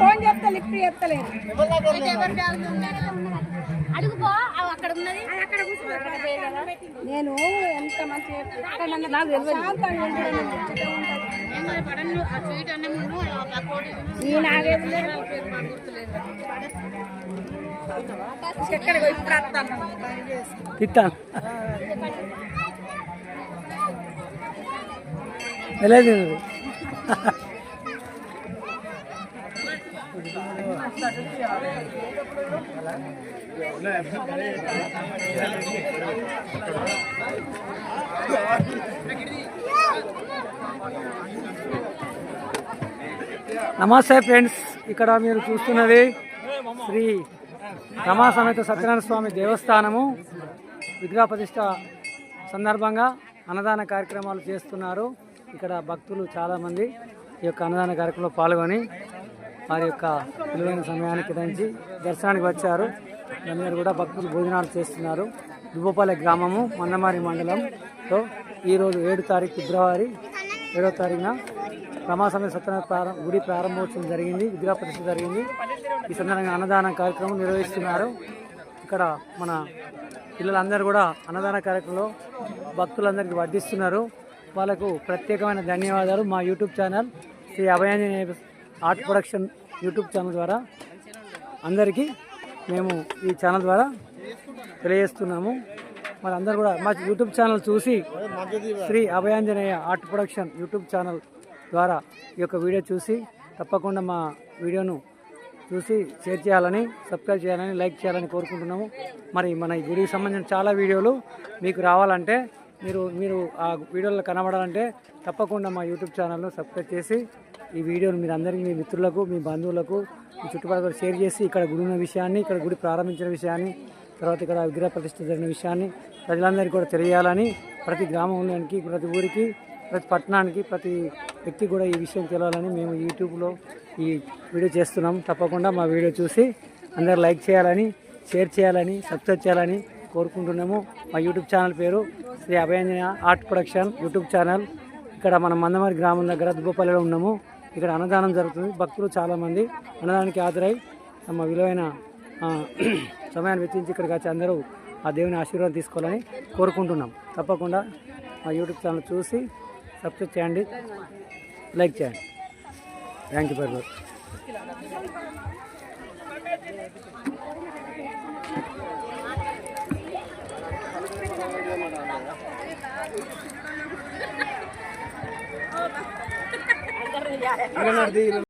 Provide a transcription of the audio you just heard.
Phone చేస్తా lift చేస్తలేదు. నేను ఎంత మంచి నమస్తే ఫ్రెండ్స్, ఇక్కడ మీరు చూస్తున్నది శ్రీ రమా సమేత సత్యనారాయణ స్వామి దేవస్థానము విగ్రహ ప్రతిష్ట సందర్భంగా అన్నదాన కార్యక్రమాలు చేస్తున్నారు. ఇక్కడ భక్తులు చాలామంది ఈ యొక్క అన్నదాన కార్యక్రమంలో పాల్గొని వారి యొక్క విలువైన సమయాన్ని కేటాయించి దర్శనానికి వచ్చారు. అందరూ కూడా భక్తులు భోజనాలు చేస్తున్నారు. దుబ్బపల్లి గ్రామము మందమారి మండలంలో ఈరోజు 7 తారీఖు ఫిబ్రవరి 7వ తారీఖున రమా సమేత సత్యనారాయణ గుడి ప్రారంభోత్సవం జరిగింది, విగ్రహ ప్రతిష్ఠ జరిగింది. ఈ సందర్భంగా అన్నదాన కార్యక్రమం నిర్వహిస్తున్నారు. ఇక్కడ మన పిల్లలందరూ కూడా అన్నదాన కార్యక్రమంలో భక్తులందరికీ వడ్డిస్తున్నారు. వాళ్ళకు ప్రత్యేకమైన ధన్యవాదాలు. మా YouTube channel Shri Abhayanjaneya art production YouTube channel ద్వారా అందరికీ మేము ఈ ఛానల్ ద్వారా తెలియజేస్తున్నాము. మరి అందరూ కూడా మా యూట్యూబ్ ఛానల్ చూసి Shri Abhayanjaneya art production YouTube channel ద్వారా ఈ యొక్క వీడియో చూసి తప్పకుండా మా వీడియోను చూసి షేర్ చేయాలని, సబ్స్క్రైబ్ చేయాలని, లైక్ చేయాలని కోరుకుంటున్నాము. మరి మన ఈ గుడికి సంబంధించిన చాలా వీడియోలు మీకు రావాలంటే మీరు ఆ వీడియోలో కనబడాలంటే తప్పకుండా మా యూట్యూబ్ ఛానల్ను సబ్స్క్రైబ్ చేసి ఈ వీడియోను మీరు అందరికీ, మీ మిత్రులకు, మీ బంధువులకు, మీ చుట్టుపక్కల షేర్ చేసి ఇక్కడ గుడి ఉన్న విషయాన్ని, ఇక్కడ గుడి ప్రారంభించిన విషయాన్ని, తర్వాత ఇక్కడ విగ్రహ ప్రతిష్ఠ జరిగిన విషయాన్ని ప్రజలందరికీ కూడా తెలియాలని, ప్రతి గ్రామంలోనికి, ప్రతి ఊరికి, ప్రతి పట్టణానికి, ప్రతి వ్యక్తికి కూడా ఈ విషయం తెలియాలని మేము యూట్యూబ్లో ఈ వీడియో చేస్తున్నాం. తప్పకుండా మా వీడియో చూసి అందరూ లైక్ చేయాలని, షేర్ చేయాలని, సబ్స్క్రైబ్ చేయాలని కోరుకుంటున్నాము. మా యూట్యూబ్ ఛానల్ పేరు Shri Abhayanjaneya art production YouTube channel. ఇక్కడ మన మందమారి గ్రామం దగ్గర దుబ్బపల్లిలో ఉన్నాము. ఇక్కడ అన్నదానం జరుగుతుంది. భక్తులు చాలామంది అన్నదానానికి హాజరై తమ విలువైన సమయాన్ని వెచ్చించి ఇక్కడికి వచ్చి అందరూ ఆ దేవుని ఆశీర్వాదం తీసుకోవాలని కోరుకుంటున్నాం. తప్పకుండా మా యూట్యూబ్ ఛానల్ చూసి సబ్స్క్రైబ్ చేయండి, లైక్ చేయండి. Thank you very much.